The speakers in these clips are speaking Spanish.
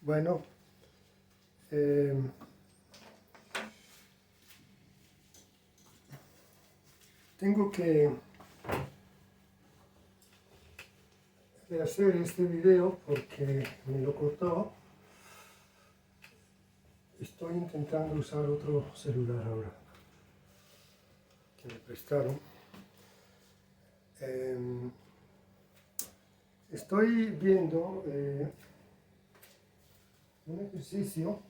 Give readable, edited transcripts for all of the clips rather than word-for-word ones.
Bueno, tengo que hacer este video porque me lo cortó. Estoy intentando usar otro celular ahora que me prestaron. Estoy viendo un ejercicio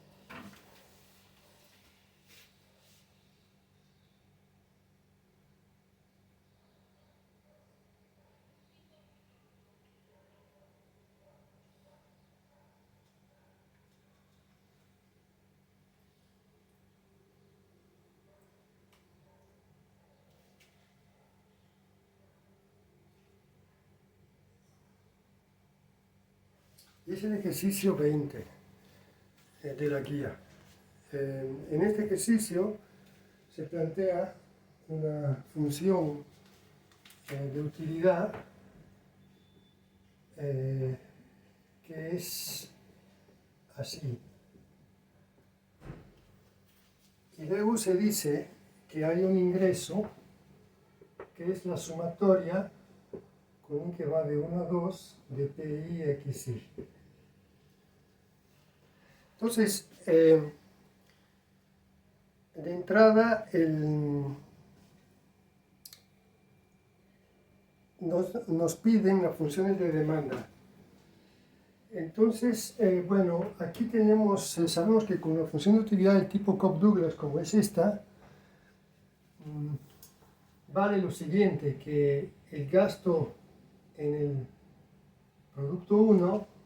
es el ejercicio 20 de la guía. En este ejercicio se plantea una función de utilidad que es así. Y luego se dice que hay un ingreso que es la sumatoria con un que va de 1 a 2 de PI XI. Entonces, de entrada, nos piden las funciones de demanda. Entonces, bueno, aquí tenemos, sabemos que con una función de utilidad del tipo Cobb-Douglas, como es esta, vale lo siguiente, que el gasto en el producto 1,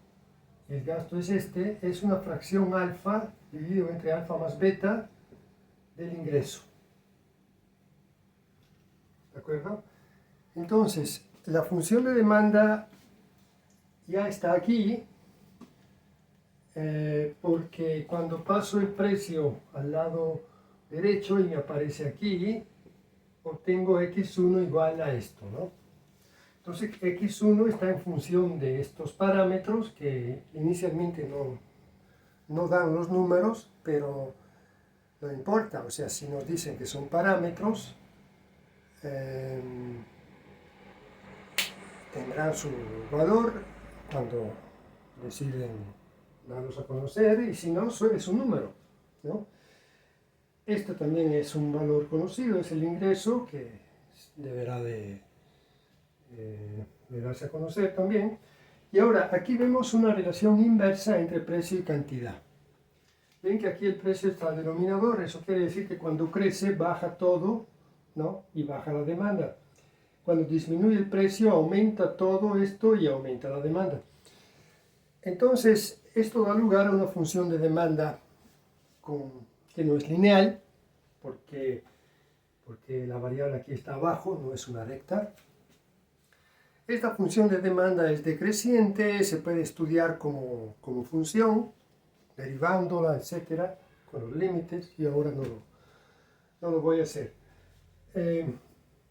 el gasto es este, es una fracción alfa dividido entre alfa más beta del ingreso. ¿De acuerdo? Entonces, la función de demanda ya está aquí, porque cuando paso el precio al lado derecho y me aparece aquí, obtengo x1 igual a esto, ¿no? Entonces x1 está en función de estos parámetros que inicialmente no dan los números, pero no importa, o sea, si nos dicen que son parámetros, tendrán su valor cuando deciden darlos a conocer, y si no, es un número, ¿no? Este también es un valor conocido, es el ingreso que deberá de darse a conocer también. Y ahora, aquí vemos una relación inversa entre precio y cantidad. Ven que aquí el precio está al denominador, eso quiere decir que cuando crece baja todo, ¿no? Y baja la demanda. Cuando disminuye el precio aumenta todo esto y aumenta la demanda. Entonces, esto da lugar a una función de demanda que no es lineal, porque la variable aquí está abajo, no es una recta. Esta función de demanda es decreciente, se puede estudiar como función, derivándola, etcétera, con los límites, y ahora no lo voy a hacer.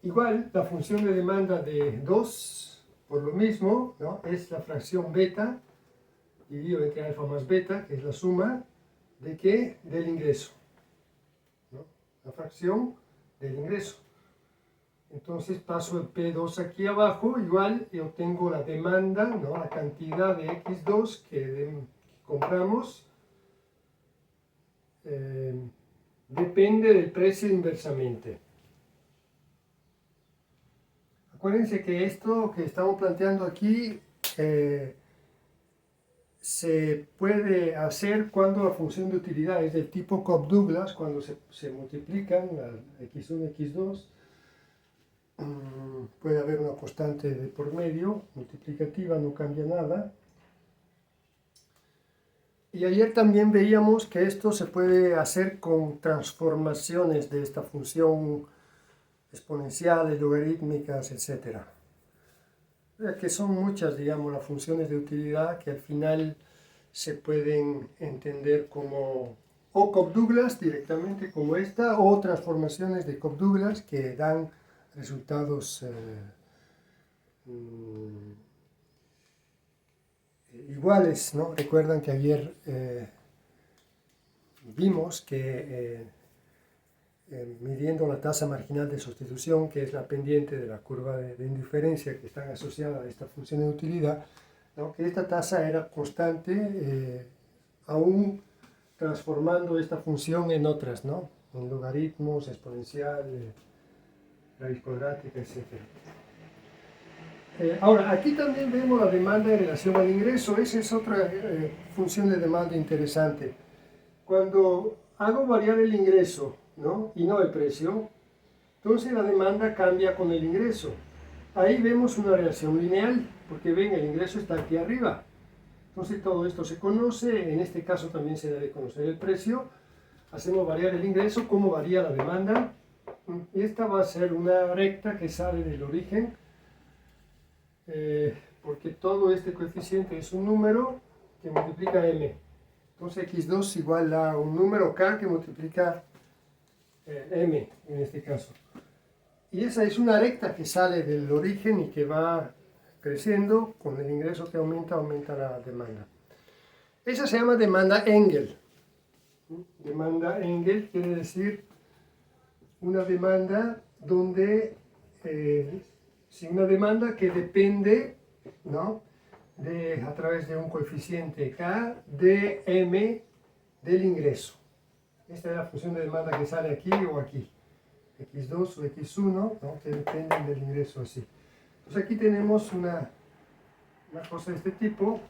Igual, la función de demanda de 2, por lo mismo, ¿no? Es la fracción beta, dividido entre alfa más beta, que es la suma de ¿qué? Del ingreso, ¿no? La fracción del ingreso. Entonces paso el P2 aquí abajo, igual, y obtengo la demanda, ¿no? La cantidad de X2 que compramos depende del precio inversamente. Acuérdense que esto que estamos planteando aquí se puede hacer cuando la función de utilidad es del tipo Cobb-Douglas, cuando se multiplican x1 y x2. Puede haber una constante de por medio, multiplicativa, no cambia nada. Y ayer también veíamos que esto se puede hacer con transformaciones de esta función exponenciales, logarítmicas, etc. Que son muchas, digamos, las funciones de utilidad que al final se pueden entender como o Cobb-Douglas directamente como esta, o transformaciones de Cobb-Douglas que dan resultados iguales, ¿no? Recuerdan que ayer vimos que midiendo la tasa marginal de sustitución, que es la pendiente de la curva de indiferencia que está asociada a esta función de utilidad, ¿no? Que esta tasa era constante, aún transformando esta función en otras, ¿no? En logaritmos, exponencial, raíz cuadrática, etc. Ahora, aquí también vemos la demanda en relación al ingreso. Esa es otra función de demanda interesante. Cuando hago variar el ingreso, ¿no? Y no el precio, entonces la demanda cambia con el ingreso. Ahí vemos una relación lineal, porque ven, el ingreso está aquí arriba. Entonces todo esto se conoce, en este caso también se debe conocer el precio. Hacemos variar el ingreso, cómo varía la demanda. Y esta va a ser una recta que sale del origen, porque todo este coeficiente es un número que multiplica m. Entonces x2 igual a un número k que multiplica m en este caso. Y esa es una recta que sale del origen y que va creciendo. Con el ingreso que aumenta, aumenta la demanda. Esa se llama demanda Engel. Demanda Engel quiere decir una demanda donde, una demanda que depende, ¿no? A través de un coeficiente k de m del ingreso. Esta es la función de demanda que sale aquí o aquí. x2 o x1, ¿no? Que dependen del ingreso así. Entonces aquí tenemos una cosa de este tipo.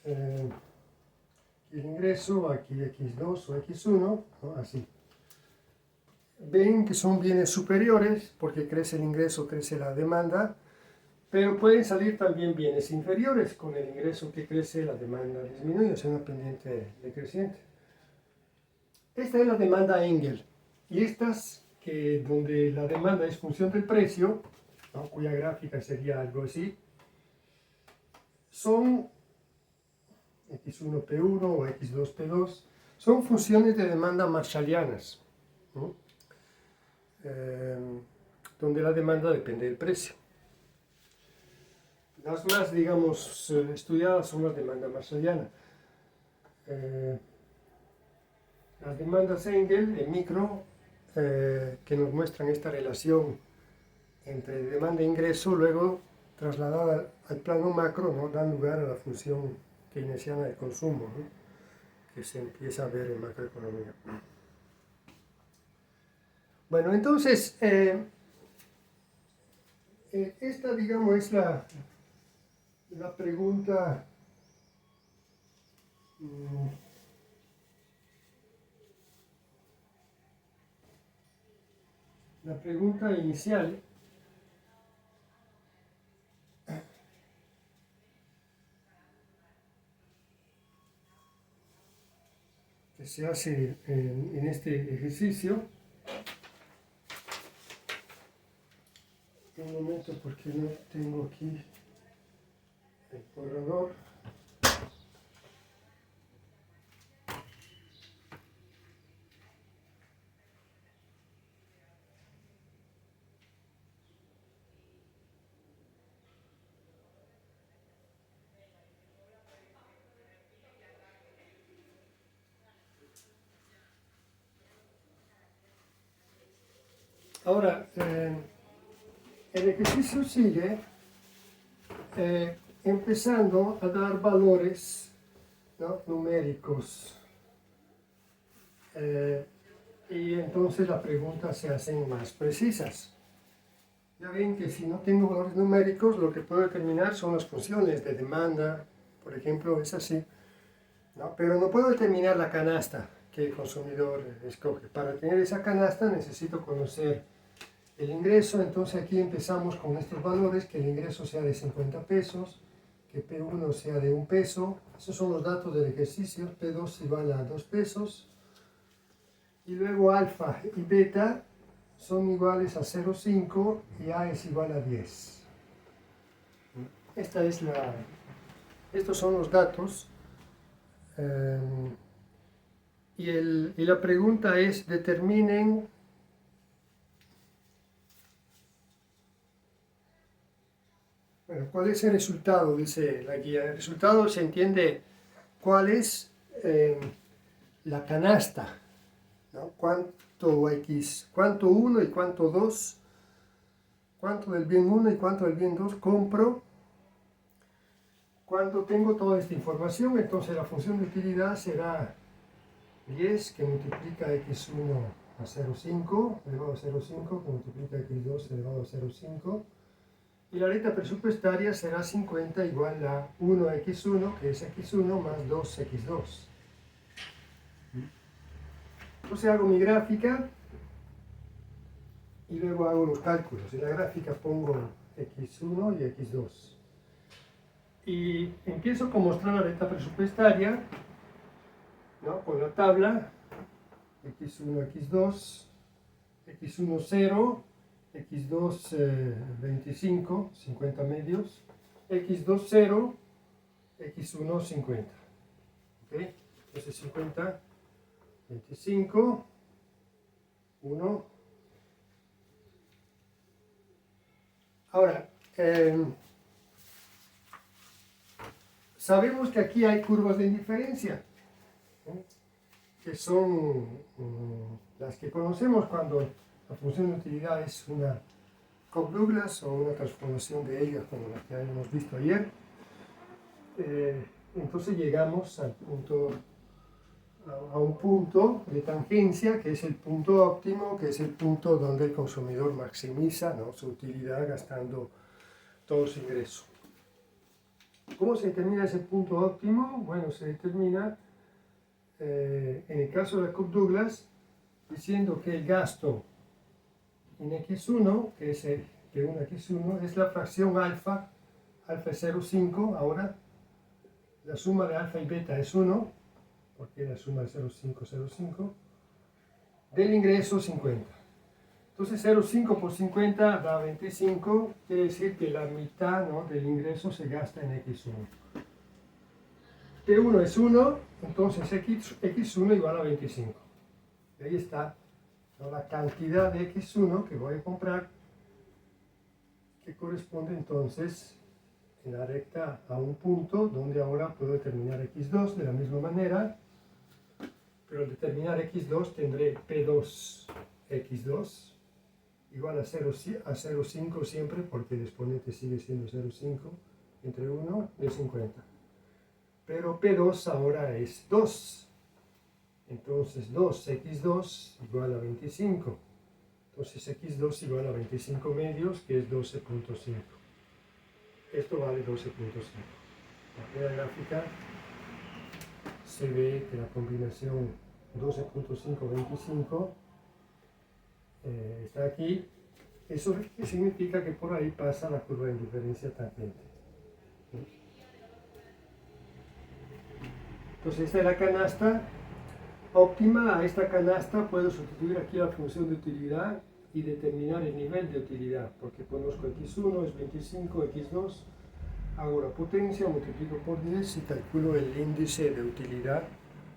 El ingreso, aquí x2 o x1, ¿no? Así. Ven que son bienes superiores, porque crece el ingreso, crece la demanda, pero pueden salir también bienes inferiores. Con el ingreso que crece, la demanda disminuye, es una pendiente decreciente. Esta es la demanda Engel, y estas, donde la demanda es función del precio, ¿no? Cuya gráfica sería algo así, son x1p1 o x2p2, son funciones de demanda marshallianas, ¿no? Donde la demanda depende del precio. Las más, digamos, estudiadas son las demandas marshallianas. Las demandas Engel en micro, que nos muestran esta relación entre demanda e ingreso, luego trasladada al plano macro, ¿no? Dan lugar a la función keynesiana de consumo, ¿no? Que se empieza a ver en macroeconomía. Bueno, entonces, esta, digamos, es la pregunta inicial que se hace en este ejercicio. Un momento, porque no tengo aquí el borrador. Ahora, el ejercicio sigue empezando a dar valores, ¿no? Numéricos. Y entonces las preguntas se hacen más precisas. Ya ven que si no tengo valores numéricos, lo que puedo determinar son las funciones de demanda, por ejemplo, es así, ¿no? Pero no puedo determinar la canasta que el consumidor escoge. Para tener esa canasta necesito conocer el ingreso. Entonces aquí empezamos con estos valores: que el ingreso sea de 50 pesos, que P1 sea de 1 peso. Esos son los datos del ejercicio. P2 igual a 2 pesos. Y luego alfa y beta son iguales a 0,5 y A es igual a 10. Estos son los datos. Y la pregunta es: determinen Bueno, ¿cuál es el resultado? Dice la guía. El resultado se entiende cuál es la canasta, ¿no? Cuánto 1 y cuánto 2, cuánto del bien 1 y cuánto del bien 2 compro. Cuando tengo toda esta información, entonces la función de utilidad será 10 que multiplica x1 a 0,5 elevado a 0,5 que multiplica x2 elevado a 0,5. Y la reta presupuestaria será 50 igual a 1x1, que es x1, más 2x2. Entonces hago mi gráfica y luego hago los cálculos. En la gráfica pongo x1 y x2. Y empiezo con mostrar la reta presupuestaria, ¿no? Con la tabla x1, x2, x1 0, x2 25, 50 medios, x2 0, x1 50. ¿Ok? Entonces 50, 25, 1. Ahora, sabemos que aquí hay curvas de indiferencia, ¿eh? Que son las que conocemos cuando la función de utilidad es una Cobb-Douglas o una transformación de Eiger como la que habíamos visto ayer. Entonces llegamos a un punto de tangencia que es el punto óptimo, que es el punto donde el consumidor maximiza, ¿no?, su utilidad gastando todo su ingreso. ¿Cómo se determina ese punto óptimo? Bueno, se determina en el caso de la Cobb-Douglas diciendo que el gasto en x1, que es P1x1, es la fracción alfa es 0,5, ahora la suma de alfa y beta es 1, porque la suma de 0,5, 0,5, del ingreso 50. Entonces 0,5 por 50 da 25, quiere decir que la mitad, ¿no?, del ingreso se gasta en x1. P1 es 1, entonces x1 igual a 25. Y ahí está, ¿no?, la cantidad de x1 que voy a comprar, que corresponde entonces en la recta a un punto donde ahora puedo determinar x2 de la misma manera, pero al determinar x2 tendré P2 x2 igual a 0,5 siempre, porque el exponente sigue siendo 0,5 entre 1 de 50. Pero P2 ahora es 2. Entonces 2x2 igual a 25. Entonces x2 igual a 25 medios, que es 12.5. Esto vale 12.5. En la gráfica se ve que la combinación 12.5-25 está aquí. Eso significa que por ahí pasa la curva de indiferencia tangente. Entonces esta es la canasta óptima. A esta canasta puedo sustituir aquí la función de utilidad y determinar el nivel de utilidad, porque conozco x1 es 25, x2, hago la potencia, multiplico por 10 y calculo el índice de utilidad,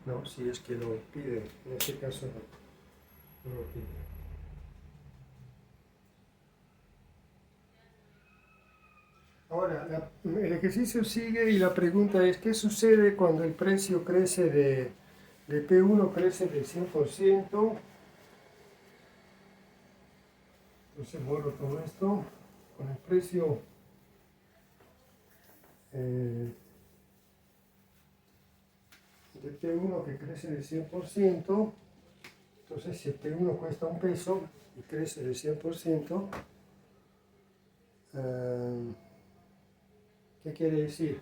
¿no?, si es que lo pide. En este caso no lo pide. Ahora, el ejercicio sigue y la pregunta es: ¿qué sucede cuando el precio crece de P1 crece del 100%? Entonces borro todo esto. Con el precio de P1 que crece del 100%, entonces si el P1 cuesta un peso y crece del 100%, ¿qué quiere decir?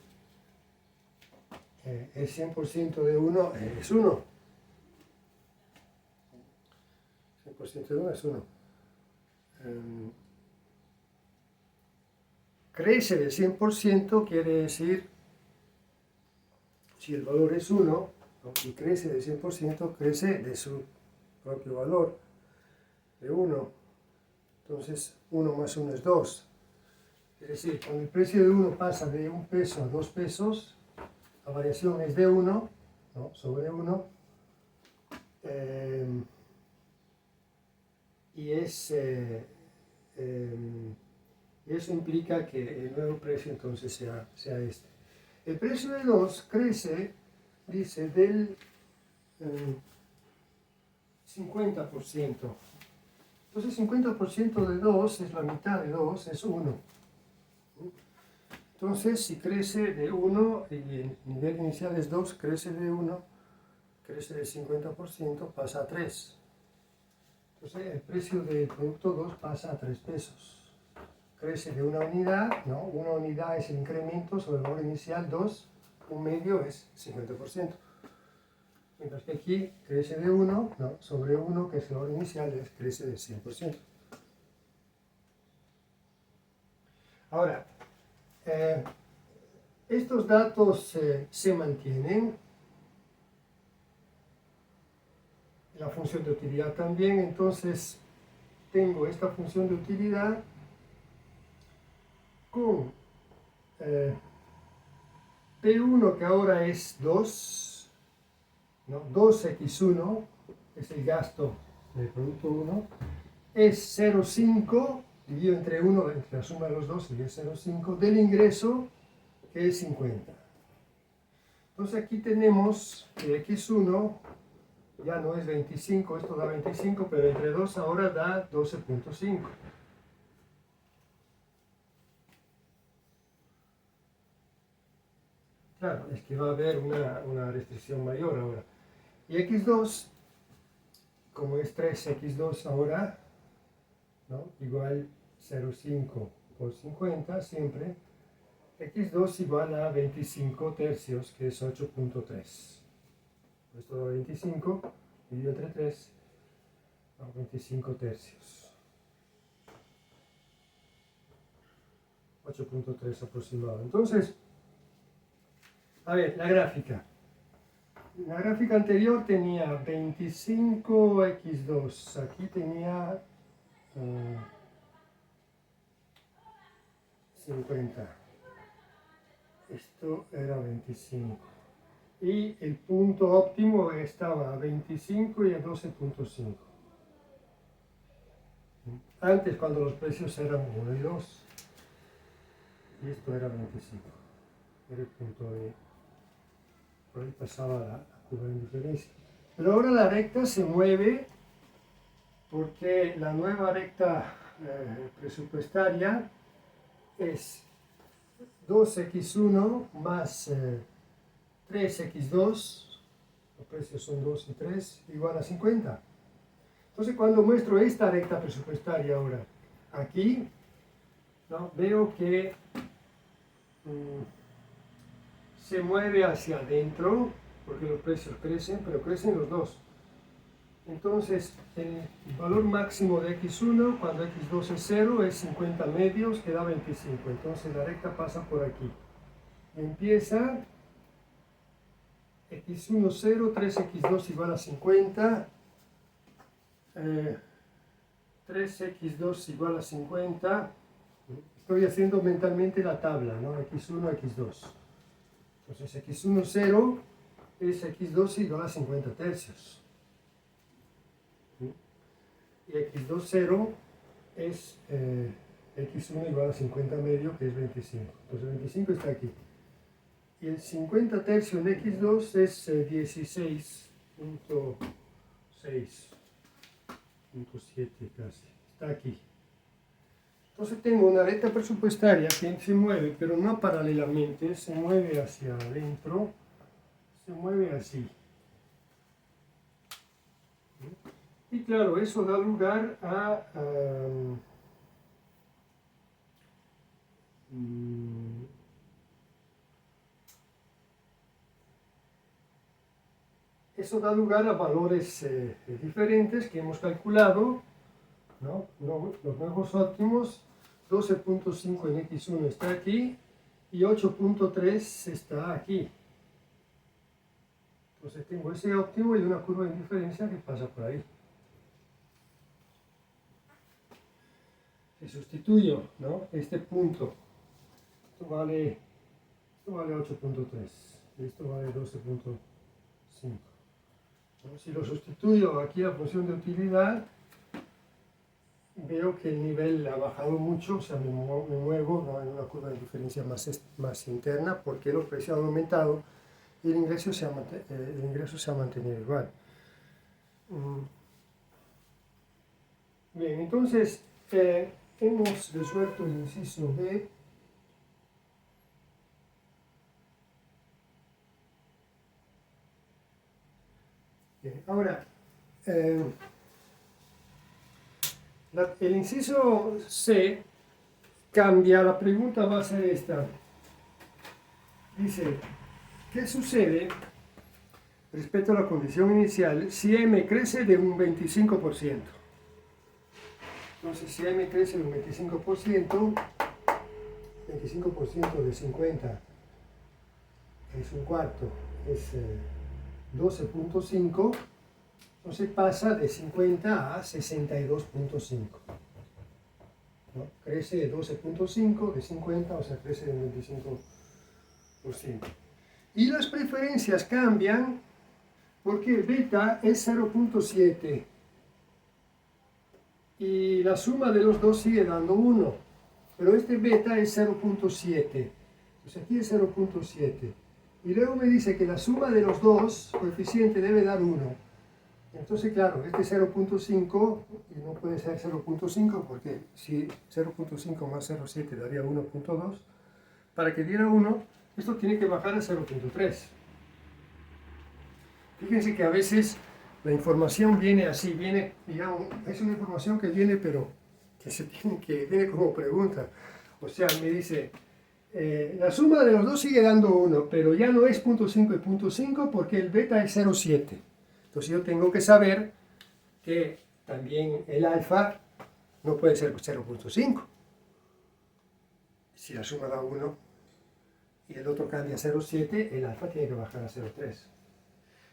El 100% de 1 es 1. 100% de 1 es 1. Crece del 100% quiere decir, si el valor es 1, ¿no?, y crece del 100%, crece de su propio valor, de 1. Entonces 1 más 1 es 2. Es decir, cuando el precio de 1 pasa de 1 peso a 2 pesos, la variación es de 1, ¿no?, sobre 1, y es Eso implica que el nuevo precio entonces sea este. El precio de 2 crece, dice, del 50%. Entonces 50% de 2 es la mitad de 2, es 1. Entonces si crece de 1 y el nivel inicial es 2, crece de 1, crece de 50%, pasa a 3. Entonces el precio del producto 2 pasa a 3 pesos. Crece de una unidad, ¿no? Una unidad es el incremento sobre el valor inicial, 2, un medio es 50%. Mientras que aquí crece de 1, ¿no? Sobre 1, que es el valor inicial, crece de 100%. Ahora, estos datos se mantienen. La función de utilidad también, entonces tengo esta función de utilidad con P1 que ahora es 2, ¿no? 2x1 es el gasto del producto 1, es 0,5 dividido entre 1, entre la suma de los dos sería 0,5 del ingreso que es 50. Entonces aquí tenemos que x1 ya no es 25, esto da 25, pero entre 2 ahora da 12.5. Claro, es que va a haber una restricción mayor ahora. Y x2, como es 3x2 ahora, ¿no? Igual 0,5 por 50 siempre, x2 igual a 25 tercios, que es 8.3. Esto da 25, dividido entre 3, 25 tercios. 8.3 aproximado. Entonces, a ver, la gráfica. La gráfica anterior tenía 25x2, aquí tenía 50. Esto era 25. Y el punto óptimo estaba a 25 y a 12.5. Antes, cuando los precios eran 1 y 2, y esto era 25. Era el punto de... Por ahí pasaba la curva de indiferencia. Pero ahora la recta se mueve porque la nueva recta presupuestaria es 2x1 más 3x2, los precios son 2 y 3, igual a 50. Entonces cuando muestro esta recta presupuestaria ahora, aquí, ¿no? Veo que se mueve hacia adentro, porque los precios crecen, pero crecen los dos. Entonces, el valor máximo de x1, cuando x2 es 0, es 50 medios, que da 25. Entonces la recta pasa por aquí. Empieza x1, 0, 3x2 igual a 50, 3x2 igual a 50. Estoy haciendo mentalmente la tabla, ¿no? x1, x2. Entonces x1, 0 es x2 igual a 50 tercios. Y x2, 0 es x1 igual a 50 medio, que es 25. Entonces 25 está aquí. Y el 50 tercio en x2 es 16.6.7 casi. Está aquí. Entonces tengo una recta presupuestaria que se mueve, pero no paralelamente, se mueve hacia adentro, se mueve así. Y claro, eso da lugar a valores diferentes que hemos calculado, ¿no? Los nuevos óptimos, 12.5 en x1 está aquí y 8.3 está aquí. Entonces tengo ese óptimo y una curva de indiferencia que pasa por ahí. Si sustituyo, ¿no? Este punto, esto vale 8.3 y esto vale 12.5. Si lo sustituyo aquí a función de utilidad, veo que el nivel ha bajado mucho, o sea, me muevo, ¿no?, en una curva de diferencia más interna, porque los precios han aumentado y el ingreso se ha mantenido igual. Bien, entonces hemos resuelto el inciso B. Bien, ahora, el inciso C cambia, la pregunta va a ser esta. Dice, ¿qué sucede respecto a la condición inicial si M crece de un 25%? Entonces, si M crece de un 25%, 25% de 50 es un cuarto, es 12.5, entonces pasa de 50 a 62.5. ¿No? Crece de 12.5, de 50, o sea, crece de 25%. Y las preferencias cambian porque beta es 0.7 y la suma de los dos sigue dando 1, pero este beta es 0.7, pues aquí es 0.7. Y luego me dice que la suma de los dos coeficientes debe dar 1. Entonces, claro, este 0.5 y no puede ser 0.5 porque si 0.5 más 0.7 daría 1.2, para que diera 1, esto tiene que bajar a 0.3. Fíjense que a veces la información viene así, viene, digamos, es una información que viene, pero que viene como pregunta. O sea, me dice, la suma de los dos sigue dando 1, pero ya no es 0.5 y 0.5 porque el beta es 0.7. Entonces yo tengo que saber que también el alfa no puede ser 0.5. Si la suma da 1 y el otro cambia a 0.7, el alfa tiene que bajar a 0.3.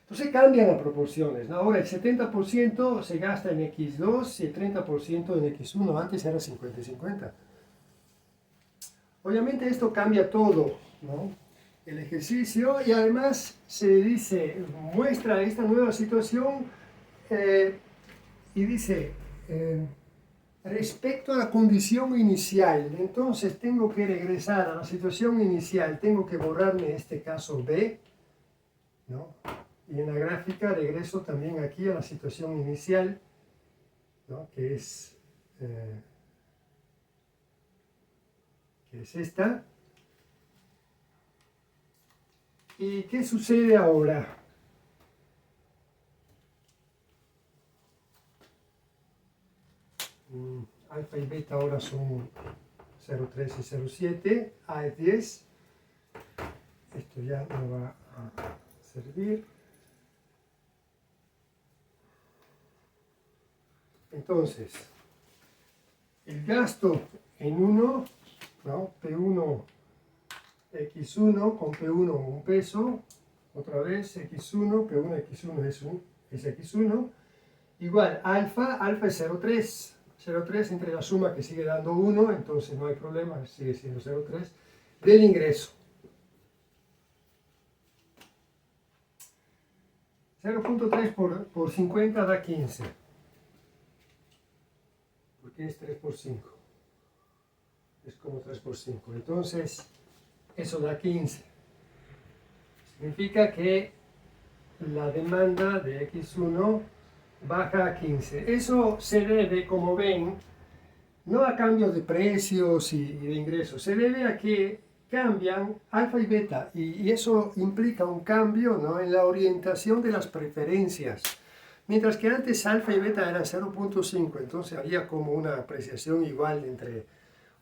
Entonces cambian las proporciones, ¿no? Ahora el 70% se gasta en X2 y el 30% en X1. Antes era 50 y 50. Obviamente esto cambia todo, ¿no?, el ejercicio, y además se dice, muestra esta nueva situación y dice, respecto a la condición inicial, entonces tengo que regresar a la situación inicial, tengo que borrarme este caso B, ¿no? Y en la gráfica regreso también aquí a la situación inicial, ¿no?, que es esta. ¿Y qué sucede ahora? Alfa y beta ahora son 0,3 y 0,7, A es 10. Esto ya no va a servir. Entonces, el gasto en 1, ¿no?, P1 X1 con P1 un peso, otra vez X1, P1 X1 es X1, igual alfa es 0,3. 0,3 entre la suma que sigue dando 1, entonces no hay problema, sigue siendo 0,3, del ingreso. 0.3 por 50 da 15, porque es 3 por 5, es como 3 por 5, entonces eso da 15. Significa que la demanda de X1 baja a 15. Eso se debe, como ven, no a cambios de precios y de ingresos, se debe a que cambian alfa y beta, y eso implica un cambio, ¿no?, en la orientación de las preferencias. Mientras que antes alfa y beta eran 0.5, entonces había como una apreciación igual entre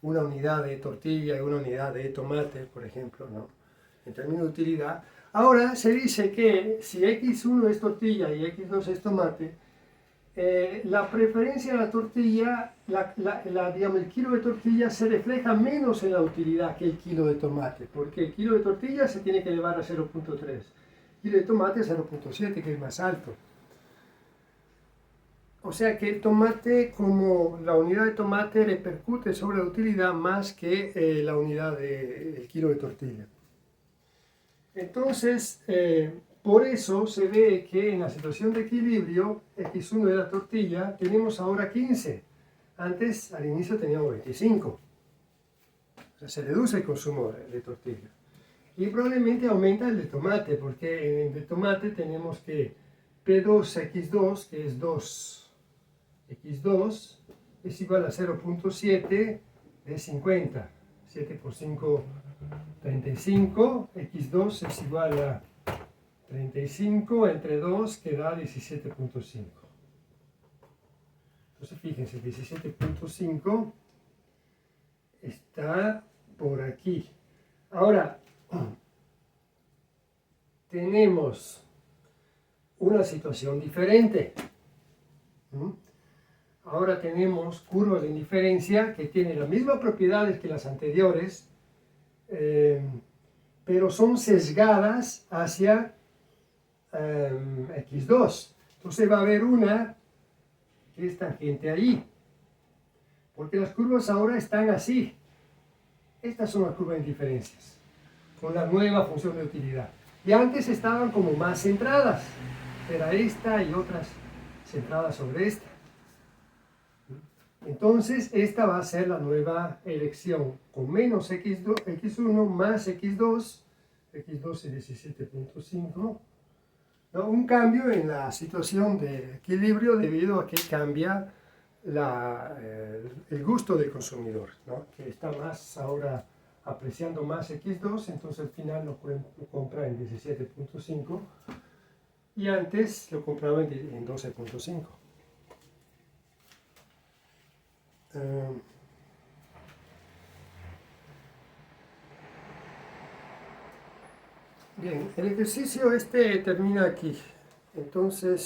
una unidad de tortilla y una unidad de tomate, por ejemplo, ¿no?, en términos de utilidad. Ahora se dice que si X1 es tortilla y X2 es tomate, la preferencia de la tortilla, digamos, el kilo de tortilla se refleja menos en la utilidad que el kilo de tomate, porque el kilo de tortilla se tiene que elevar a 0.3, el kilo de tomate a 0.7, que es más alto. O sea que el tomate, como la unidad de tomate, repercute sobre la utilidad más que la unidad el kilo de tortilla. Entonces, por eso se ve que en la situación de equilibrio, X1 de la tortilla, tenemos ahora 15, Antes, al inicio teníamos 25. O sea, se reduce el consumo de tortilla. Y probablemente aumenta el de tomate, porque en el de tomate tenemos que P2X2, que es 2X2, es igual a 0.7 de 50. 7 por 5, 35. X2 es igual a 35 entre 2, que da 17.5. Entonces fíjense, 17.5 está por aquí. Ahora, tenemos una situación diferente. Ahora tenemos curvas de indiferencia que tienen las mismas propiedades que las anteriores, pero son sesgadas hacia X2. Entonces va a haber una que es tangente ahí, porque las curvas ahora están así. Estas son las curvas de indiferencias, con la nueva función de utilidad. Y antes estaban como más centradas. Era esta y otras centradas sobre esta. Entonces, esta va a ser la nueva elección, con menos X2, X1 más X2, X2 es 17.5, ¿no? Un cambio en la situación de equilibrio debido a que cambia el gusto del consumidor, ¿no? Que está más ahora apreciando más X2, entonces al final lo compra en 17.5 y antes lo compraba en 12.5. Bien, el ejercicio termina aquí. Entonces